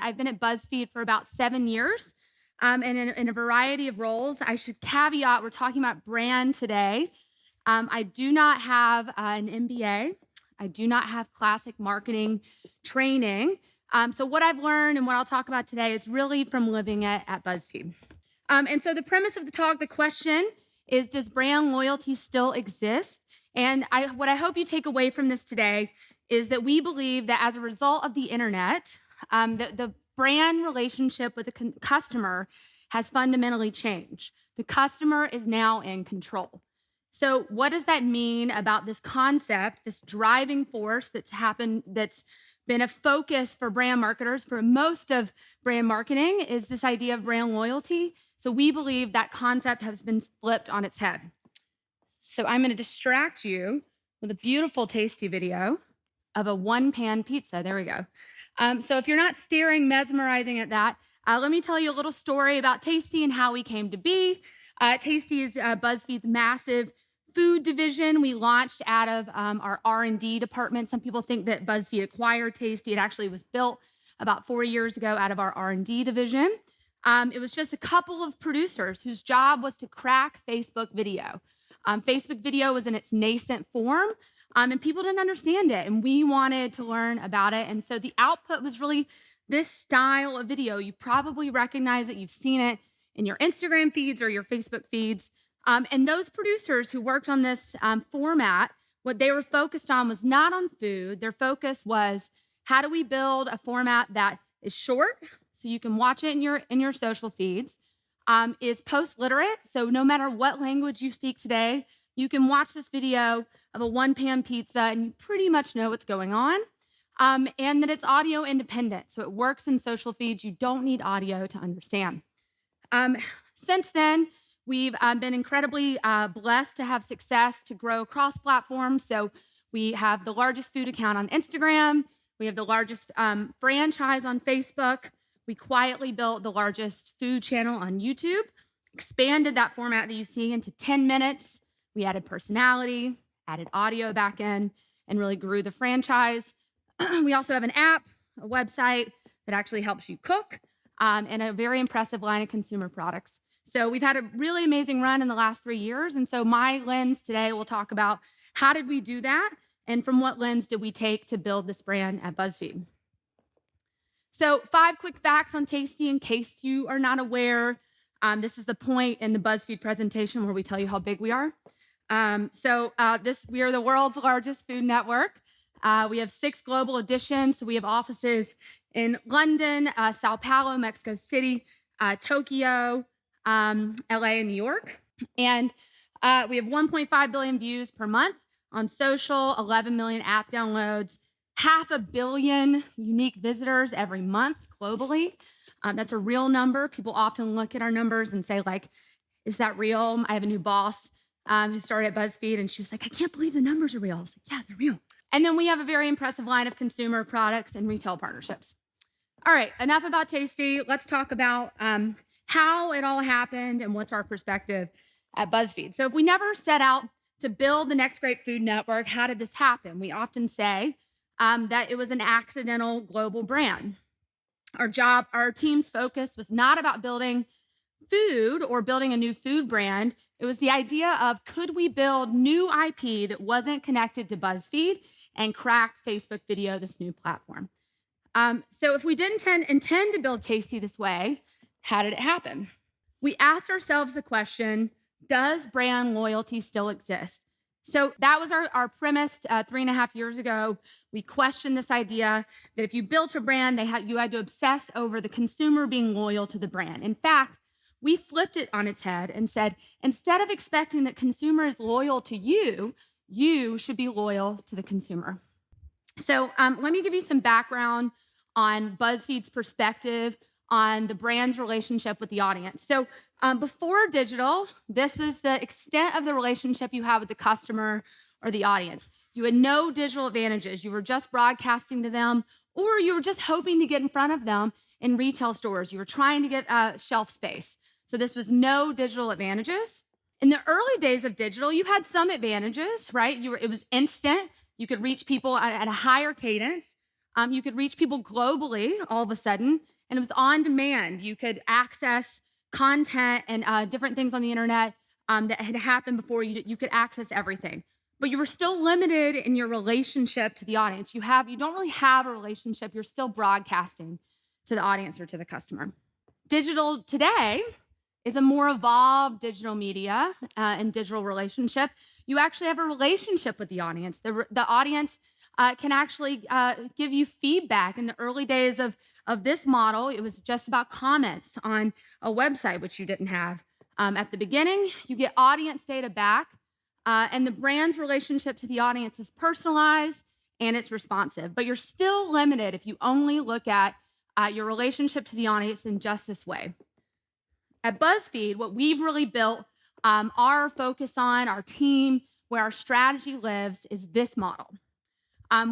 I've been at BuzzFeed for about 7 years, and in a variety of roles. I should caveat, we're talking about brand today. I do not have an MBA. I do not have classic marketing training. So what I've learned and what I'll talk about today is really from living at BuzzFeed. And so the premise of the talk, the question is, does brand loyalty still exist? And what I hope you take away from this today is that we believe that as a result of the internet, the brand relationship with the customer has fundamentally changed. The customer is now in control. So what does that mean about this concept, this driving force that's been a focus for brand marketers for most of brand marketing, is this idea of brand loyalty. So we believe that concept has been flipped on its head. So I'm going to distract you with a beautiful Tasty video of a one-pan pizza. There we go. So if you're not staring, mesmerizing at that, let me tell you a little story about Tasty and how we came to be. Tasty is BuzzFeed's massive food division. We launched out of our R&D department. Some people think that BuzzFeed acquired Tasty. It actually was built about 4 years ago out of our R&D division. It was just a couple of producers whose job was to crack Facebook video. Facebook video was in its nascent form, and people didn't understand it, and we wanted to learn about it. And so the output was really this style of video. You probably recognize it. You've seen it in your Instagram feeds or your Facebook feeds. And those producers who worked on this format, what they were focused on was not on food. Their focus was, how do we build a format that is short, so you can watch it in your social feeds, is post-literate, so no matter what language you speak today, you can watch this video of a one-pan pizza and you pretty much know what's going on, and that it's audio independent, so it works in social feeds. You don't need audio to understand. Since then, we've been incredibly blessed to have success to grow across platforms. So we have the largest food account on Instagram. We have the largest franchise on Facebook. We quietly built the largest food channel on YouTube, expanded that format that you see into 10 minutes. We added personality, added audio back in, and really grew the franchise. We also have an app, a website that actually helps you cook, and a very impressive line of consumer products. So we've had a really amazing run in the last 3 years. And so my lens today will talk about, how did we do that? And from what lens did we take to build this brand at BuzzFeed? So 5 quick facts on Tasty in case you are not aware. This is the point in the BuzzFeed presentation where we tell you how big we are. We are the world's largest food network. We have 6 global editions. So we have offices in London, Sao Paulo, Mexico City, Tokyo, LA, and New York. And we have 1.5 billion views per month on social, 11 million app downloads, 500 million unique visitors every month globally. That's a real number. People often look at our numbers and say, like, is that real? I have a new boss who started at BuzzFeed, and she was like, I can't believe the numbers are real. I was like, yeah, they're real. And then we have a very impressive line of consumer products and retail partnerships. All right, enough about Tasty. Let's talk about how it all happened and what's our perspective at BuzzFeed. So if we never set out to build the next great food network, how did this happen? We often say that it was an accidental global brand. Our team's focus was not about building food or building a new food brand. It was the idea of, could we build new IP that wasn't connected to BuzzFeed and crack Facebook video, this new platform? So if we didn't intend to build Tasty this way, how did it happen? We asked ourselves the question, does brand loyalty still exist? So that was our premise 3.5 years ago. We questioned this idea that if you built a brand, you had to obsess over the consumer being loyal to the brand. In fact, we flipped it on its head and said, instead of expecting that consumer is loyal to you, you should be loyal to the consumer. So let me give you some background on BuzzFeed's perspective on the brand's relationship with the audience. So before digital, this was the extent of the relationship you have with the customer or the audience. You had no digital advantages. You were just broadcasting to them, or you were just hoping to get in front of them in retail stores. You were trying to get shelf space. So this was no digital advantages. In the early days of digital, you had some advantages, right? It was instant. You could reach people at a higher cadence. You could reach people globally all of a sudden. and it was on demand. You could access content and different things on the internet that had happened before. You could access everything, but you were still limited in your relationship to the audience. You don't really have a relationship. You're still broadcasting to the audience or to the customer. Digital today is a more evolved digital media and digital relationship. You actually have a relationship with the audience. The audience can actually give you feedback. In the early days of this model, it was just about comments on a website, which you didn't have. At the beginning, you get audience data back, and the brand's relationship to the audience is personalized and it's responsive. But you're still limited if you only look at your relationship to the audience in just this way. At BuzzFeed, what we've really built our focus on, our team, where our strategy lives, is this model,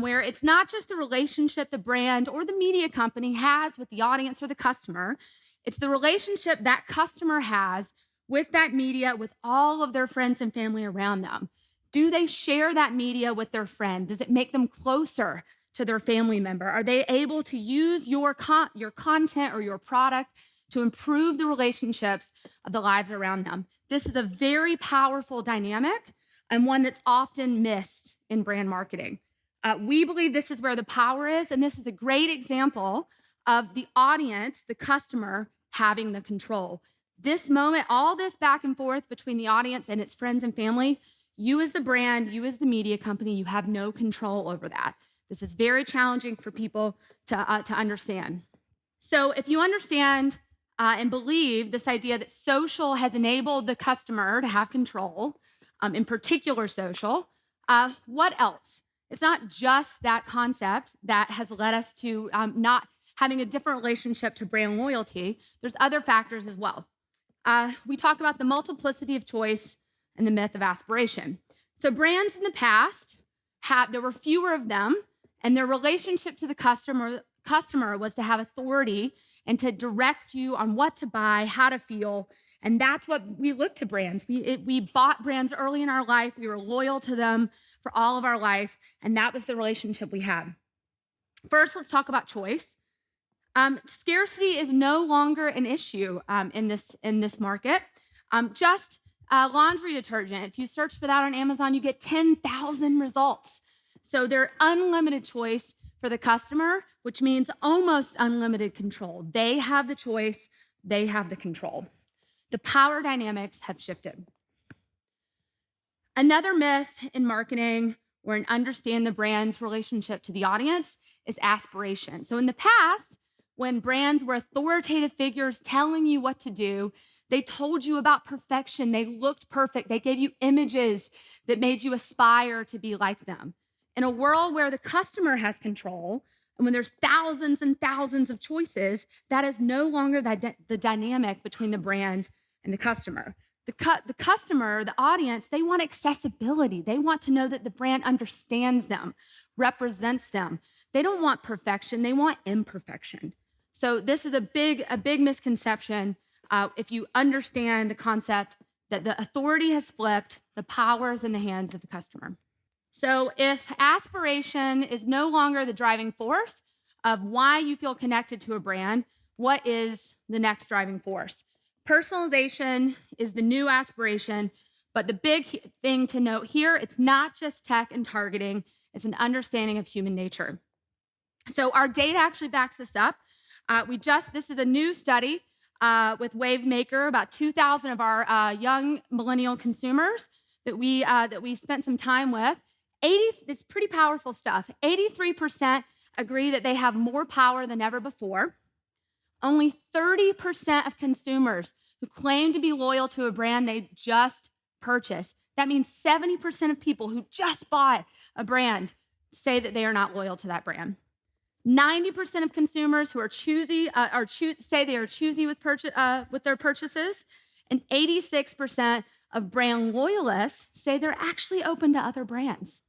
where it's not just the relationship the brand or the media company has with the audience or the customer. It's the relationship that customer has with that media, with all of their friends and family around them. Do they share that media with their friend? Does it make them closer to their family member? Are they able to use your content or your product to improve the relationships of the lives around them? This is a very powerful dynamic and one that's often missed in brand marketing. We believe this is where the power is, and this is a great example of the audience, the customer, having the control. This moment, all this back and forth between the audience and its friends and family, you as the brand, you as the media company, you have no control over that. This is very challenging for people to understand. So if you understand and believe this idea that social has enabled the customer to have control, in particular social, what else? It's not just that concept that has led us to not having a different relationship to brand loyalty. There's other factors as well. We talk about the multiplicity of choice and the myth of aspiration. So brands in the past, there were fewer of them, and their relationship to the customer was to have authority and to direct you on what to buy, how to feel. And that's what we look to brands. We bought brands early in our life. We were loyal to them for all of our life, and that was the relationship we had. First, let's talk about choice. Scarcity is no longer an issue in this market. Just laundry detergent, if you search for that on Amazon, you get 10,000 results. So there's unlimited choice for the customer, which means almost unlimited control. They have the choice, they have the control. The power dynamics have shifted. Another myth in marketing or in understand the brand's relationship to the audience is aspiration. So in the past, when brands were authoritative figures telling you what to do, they told you about perfection. They looked perfect. They gave you images that made you aspire to be like them. In a world where the customer has control, and when there's thousands and thousands of choices, that is no longer the dynamic between the brand and the customer. The customer, the audience, they want accessibility. They want to know that the brand understands them, represents them. They don't want perfection. They want imperfection. So this is a big misconception if you understand the concept that the authority has flipped, the power is in the hands of the customer. So if aspiration is no longer the driving force of why you feel connected to a brand, what is the next driving force? Personalization is the new aspiration, but the big thing to note here, it's not just tech and targeting, it's an understanding of human nature. So our data actually backs this up. This is a new study with Wavemaker, about 2,000 of our young millennial consumers that we spent some time with. It's pretty powerful stuff. 83% agree that they have more power than ever before. Only 30% of consumers who claim to be loyal to a brand they just purchased. That means 70% of people who just bought a brand say that they are not loyal to that brand. 90% of consumers who are choosy say they are choosy with their purchases, and 86% of brand loyalists say they're actually open to other brands.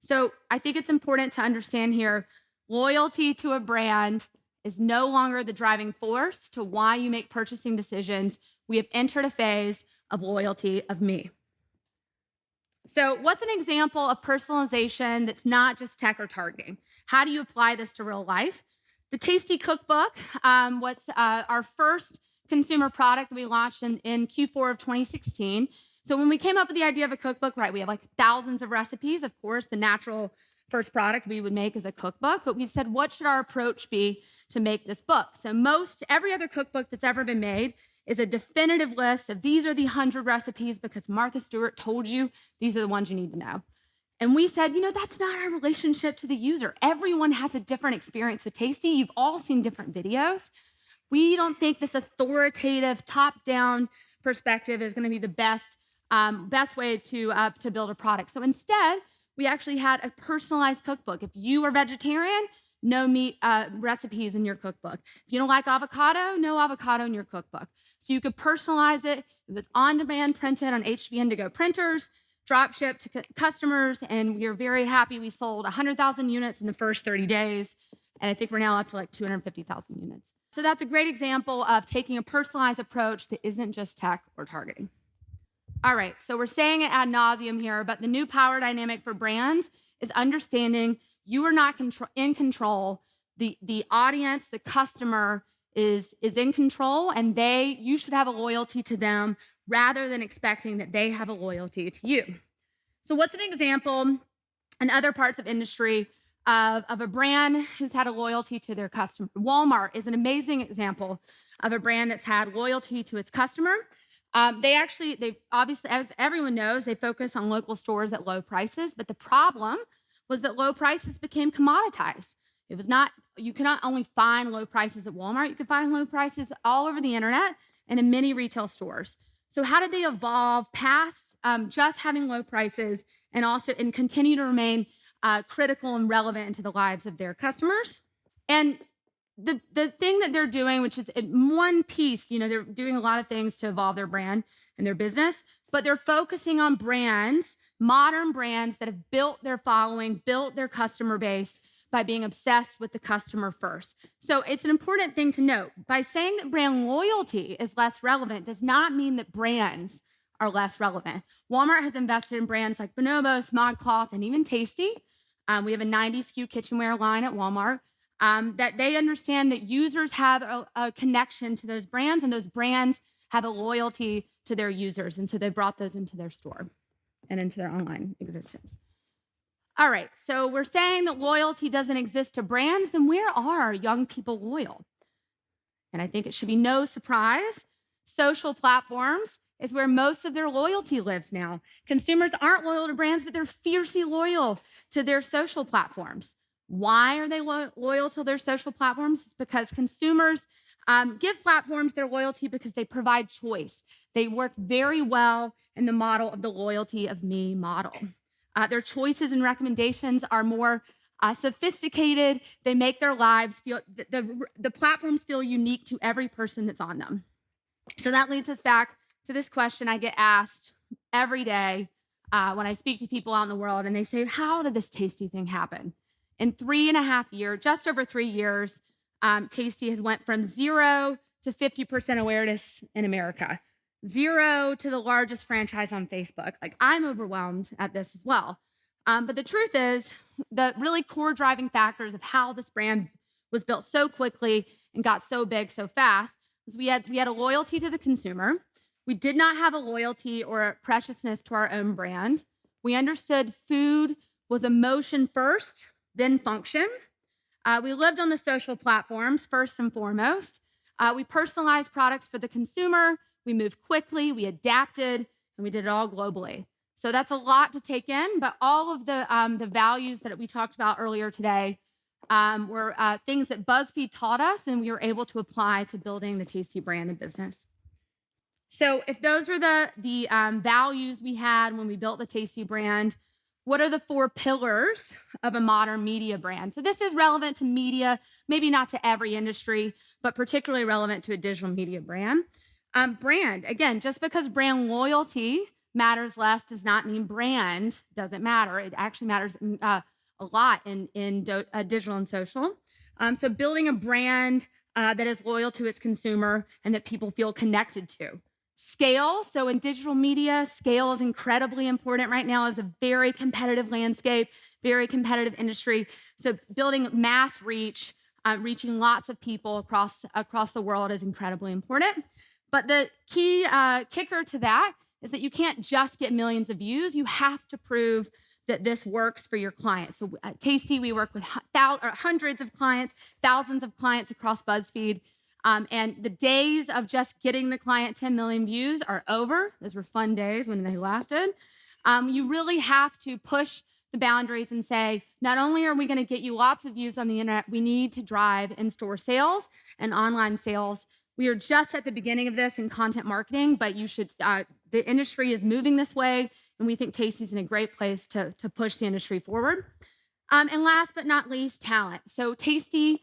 So I think it's important to understand here, loyalty to a brand is no longer the driving force to why you make purchasing decisions. We have entered a phase of loyalty of me. So what's an example of personalization that's not just tech or targeting? How do you apply this to real life? The Tasty Cookbook was our first consumer product that we launched in Q4 of 2016. So when we came up with the idea of a cookbook, right, we have like thousands of recipes. Of course, the natural first product we would make is a cookbook, but we said, what should our approach be to make this book? So every other cookbook that's ever been made is a definitive list of these are the 100 recipes because Martha Stewart told you these are the ones you need to know. And we said, that's not our relationship to the user. Everyone has a different experience with Tasty. You've all seen different videos. We don't think this authoritative, top-down perspective is going to be the best way to build a product. So instead, we actually had a personalized cookbook. If you are vegetarian, no meat recipes in your cookbook. If you don't like avocado, no avocado in your cookbook. So you could personalize it. It was on-demand printed on HB Indigo printers, drop shipped to customers, and we are very happy. We sold 100,000 units in the first 30 days, and I think we're now up to like 250,000 units. So that's a great example of taking a personalized approach that isn't just tech or targeting. All right, so we're saying it ad nauseum here, but the new power dynamic for brands is understanding you are not in control. The audience, the customer is in control, and you should have a loyalty to them rather than expecting that they have a loyalty to you. So what's an example in other parts of industry of a brand who's had a loyalty to their customer? Walmart is an amazing example of a brand that's had loyalty to its customer. They obviously, as everyone knows, they focus on local stores at low prices, but the problem was that low prices became commoditized. You cannot only find low prices at Walmart, you could find low prices all over the internet and in many retail stores. So how did they evolve past just having low prices and continue to remain critical and relevant into the lives of their customers? And the thing that they're doing, which is in one piece, they're doing a lot of things to evolve their brand and their business, but they're focusing on brands, modern brands that have built their following, built their customer base by being obsessed with the customer first. So it's an important thing to note. By saying that brand loyalty is less relevant does not mean that brands are less relevant. Walmart has invested in brands like Bonobos, ModCloth, and even Tasty. We have a 90 SKU kitchenware line at Walmart that they understand that users have a connection to those brands, and those brands have a loyalty to their users. And so they brought those into their store and into their online existence. All right, so we're saying that loyalty doesn't exist to brands, then where are young people loyal? And I think it should be no surprise. Social platforms is where most of their loyalty lives now. Consumers aren't loyal to brands, but they're fiercely loyal to their social platforms. Why are they loyal to their social platforms? It's because consumers give platforms their loyalty because they provide choice. They work very well in the model of the loyalty of me model. Their choices and recommendations are more sophisticated. They make their lives feel, the platforms feel unique to every person that's on them. So that leads us back to this question I get asked every day when I speak to people out in the world, and they say, how did this Tasty thing happen? In 3.5 years, just over 3 years, Tasty has went from 0 to 50% awareness in America. 0 to the largest franchise on Facebook. Like, I'm overwhelmed at this as well. But the truth is, the really core driving factors of how this brand was built so quickly and got so big so fast was we had a loyalty to the consumer. We did not have a loyalty or a preciousness to our own brand. We understood food was emotion first, then function. We lived on the social platforms first and foremost. We personalized products for the consumer. We moved quickly, we adapted, and we did it all globally. So that's a lot to take in, but all of the values that we talked about earlier today were things that BuzzFeed taught us, and we were able to apply to building the Tasty brand and business. So if those are the values we had when we built the Tasty brand, what are the 4 pillars of a modern media brand? So this is relevant to media, maybe not to every industry, but particularly relevant to a digital media brand. Brand, again, just because brand loyalty matters less does not mean brand doesn't matter. It actually matters a lot in digital and social. So building a brand that is loyal to its consumer and that people feel connected to. Scale, so in digital media, scale is incredibly important right now. It's a very competitive landscape, very competitive industry. So building mass reach reaching lots of people across the world is incredibly important. But the key kicker to that is that you can't just get millions of views. You have to prove that this works for your clients. So at Tasty, we work with hundreds of clients, thousands of clients across BuzzFeed. And the days of just getting the client 10 million views are over. Those were fun days when they lasted. You really have to push the boundaries and say, not only are we going to get you lots of views on the internet, we need to drive in-store sales and online sales. We are just at the beginning of this in content marketing, but you should. The industry is moving this way, and we think Tasty's in a great place to push the industry forward. And last but not least, talent. So Tasty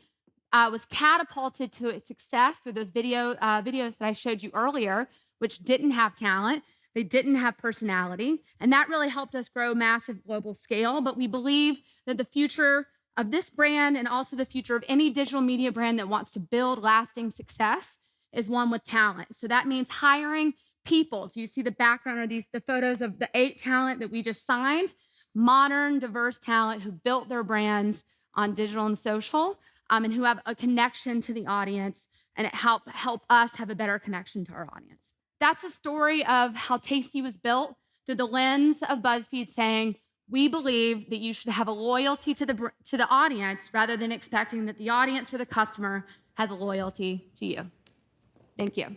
was catapulted to its success through those videos that I showed you earlier, which didn't have talent. They didn't have personality, and that really helped us grow massive global scale. But we believe that the future of this brand and also the future of any digital media brand that wants to build lasting success is one with talent. So that means hiring people. So you see the background are the photos of the 8 talent that we just signed, modern, diverse talent who built their brands on digital and social, and who have a connection to the audience, and it help us have a better connection to our audience. That's a story of how Tasty was built through the lens of BuzzFeed saying, we believe that you should have a loyalty to the audience rather than expecting that the audience or the customer has a loyalty to you. Thank you.